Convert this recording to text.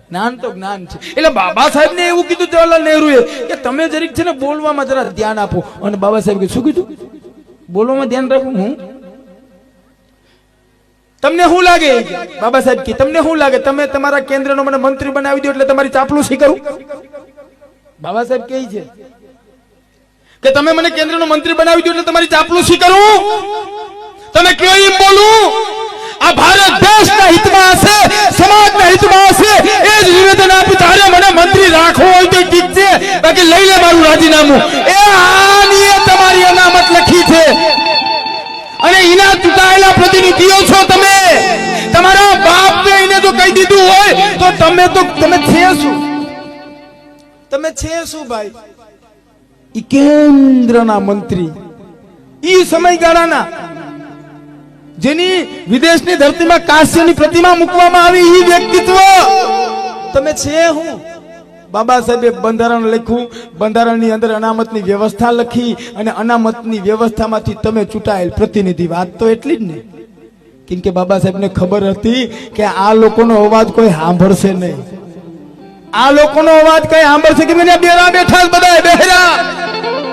જ્ઞાન તો જ્ઞાન છે. એટલે બાબા સાહેબ ને એવું કીધું જવાહરલાલ નહેરુએ કે તમે જરીક છે ને બોલવામાં જરા ધ્યાન આપો. અને બાબા સાહેબ શું કીધું? બોલવામાં ધ્યાન રાખવું. હું તમને શું લાગે? બાબા સાહેબ કે તમને શું લાગે તમે તમારા કેન્દ્રનો મને મંત્રી બનાવી દો એટલે તમારી ચાપલુસી કરું? બાબા સાહેબ કહે છે કે તમે મને કેન્દ્રનો મંત્રી બનાવી દો એટલે તમારી ચાપલુસી કરું? તમે કયો એમ બોલું? આ ભારત દેશના હિતમાં હશે, સમાજના હિતમાં હશે એ જ નિવેદન આપું. તારે મને મંત્રી રાખવો હોય તો ઠીક છે, બાકી લઈ લે મારું રાજીનામું. એ આની તમારી અનામત લખી છે અને એના ચૂંટાયેલા પ્રતિનિધિઓ છો તમે. તમારા બાપને એને જો કહી દીધું હોય તો તમે છે શું? તમે છે શું ભાઈ? ઈ કેન્દ્રના મંત્રી, ઈ સમયગાળાના જેની વિદેશની ધરતીમાં કાશ્યની પ્રતિમા મૂકવામાં આવી ઈ વ્યક્તિત્વ તમે છે હું? બાબા સાહેબે બંધારણ લખ્યું, બંધારણની અંદર અનામતની વ્યવસ્થા લખી અને અનામતની વ્યવસ્થામાંથી તમે ચૂંટાયેલ પ્રતિનિધિ. વાત તો એટલી જ ને, કેમ કે બાબા સાહેબને ખબર હતી કે આ લોકોનો અવાજ કોઈ સાંભળશે નહીં. આ લોકોનો અવાજ કઈ સાંભળશે કે બેઠા બધા બહેરા